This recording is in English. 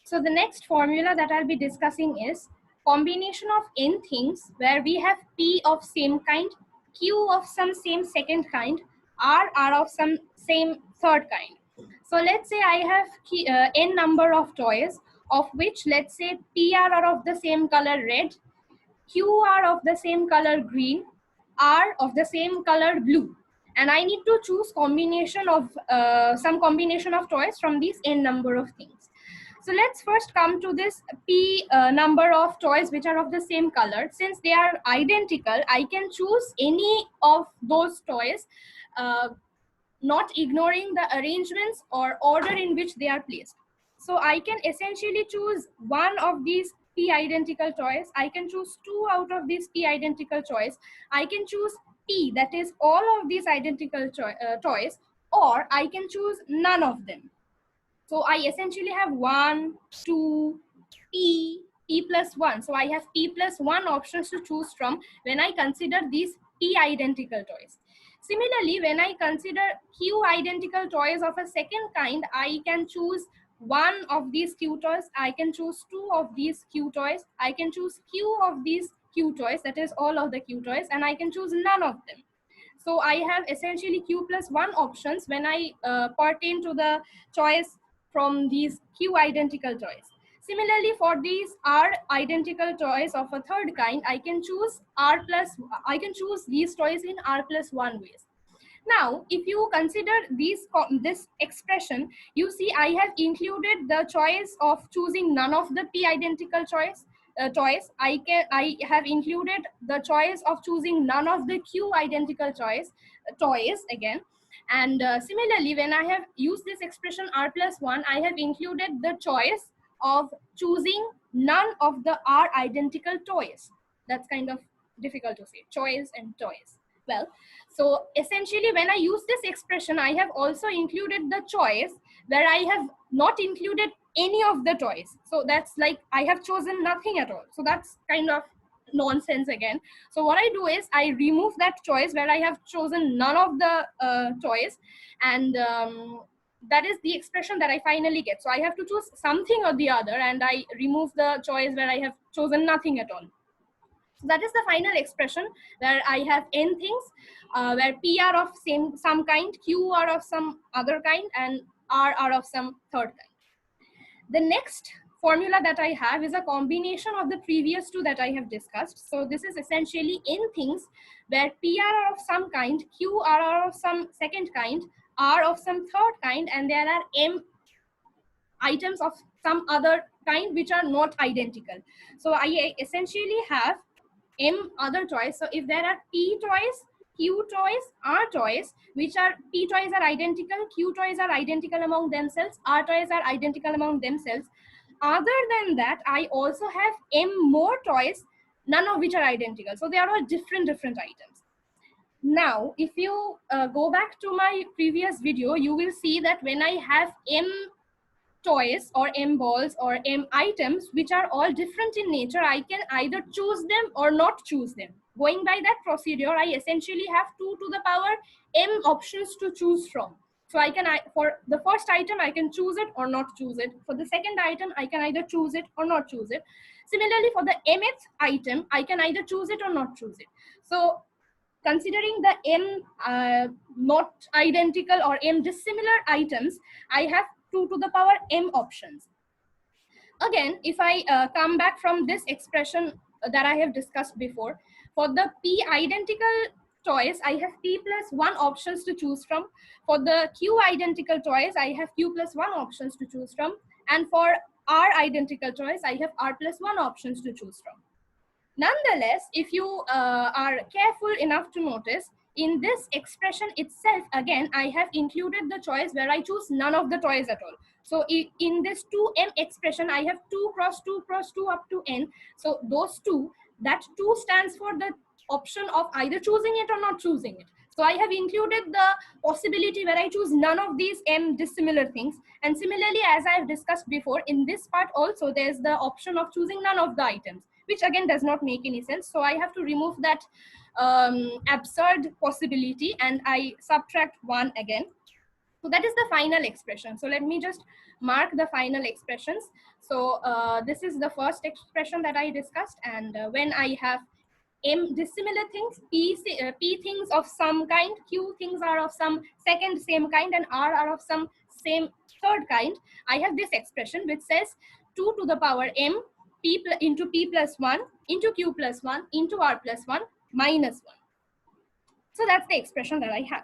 So the next formula that I'll be discussing is combination of n things where we have p of same kind, q of some same second kind, r of some same third kind. So let's say I have n number of toys, of which let's say p are of the same color red, q are of the same color green, r of the same color blue, and I need to choose combination of some combination of toys from these n number of things. So let's first come to this p number of toys which are of the same color. Since they are identical, I can choose any of those toys, not ignoring the arrangements or order in which they are placed. So I can essentially choose one of these p identical toys. I can choose two out of these p identical toys. I can choose p, that is all of these identical toys, or I can choose none of them. So I essentially have 1, 2, p, p plus 1. So I have p plus 1 options to choose from when I consider these p identical toys. Similarly, when I consider q identical toys of a second kind, I can choose one of these q toys, I can choose two of these q toys, I can choose q of these q toys, that is all of the q toys, and I can choose none of them. So I have essentially q plus 1 options when I pertain to the choice from these q identical toys. Similarly, for these r identical toys of a third kind, I can choose I can choose these toys in r plus 1 ways. Now, if you consider this expression, you see I have included the choice of choosing none of the p identical toys. I have included the choice of choosing none of the q identical toys again. And similarly, when I have used this expression r plus 1, I have included the choice of choosing none of the r identical toys. That's kind of difficult to say, choice and toys. Well, so essentially when I use this expression, I have also included the choice where I have not included any of the toys. So that's like I have chosen nothing at all. So that's kind of nonsense again. So what I do is I remove that choice where I have chosen none of the toys, and that is the expression that I finally get. So I have to choose something or the other, and I remove the choice where I have chosen nothing at all. So that is the final expression where I have n things, where p are of some kind, q are of some other kind, and r are of some third kind. The next formula that I have is a combination of the previous two that I have discussed. So this is essentially n things where p are of some kind, q are of some second kind, r of some third kind, and there are m items of some other kind which are not identical. So I essentially have m other toys. So if there are p toys, q toys, r toys, which are p toys are identical, q toys are identical among themselves, r toys are identical among themselves. Other than that, I also have m more toys, none of which are identical. So they are all different items. Now, if you go back to my previous video, you will see that when I have m toys or m balls or m items which are all different in nature, I can either choose them or not choose them. Going by that procedure, I essentially have 2 to the power m options to choose from. So I can, for the first item, I can choose it or not choose it. For the second item, I can either choose it or not choose it. Similarly, for the mth item, I can either choose it or not choose it. So considering the m not identical or m dissimilar items, I have 2 to the power m options. Again, if I come back from this expression that I have discussed before, for the p identical toys, I have p plus 1 options to choose from. For the q identical toys, I have q plus 1 options to choose from. And for r identical toys, I have r plus 1 options to choose from. Nonetheless, if you are careful enough to notice, in this expression itself, again, I have included the choice where I choose none of the toys at all. So in this 2m expression, I have 2 cross 2 cross 2 up to n. So those 2, that 2 stands for the option of either choosing it or not choosing it. So I have included the possibility where I choose none of these m dissimilar things. And similarly, as I have discussed before, in this part also, there's the option of choosing none of the items, which again does not make any sense. So I have to remove that absurd possibility and I subtract 1 again. So that is the final expression. So let me just mark the final expressions. So this is the first expression that I discussed, and when I have M dissimilar things, P things of some kind, Q things are of some second same kind, and R are of some same third kind, I have this expression which says 2 to the power M into P plus 1 into Q plus 1 into R plus 1 minus 1. So that's the expression that I have.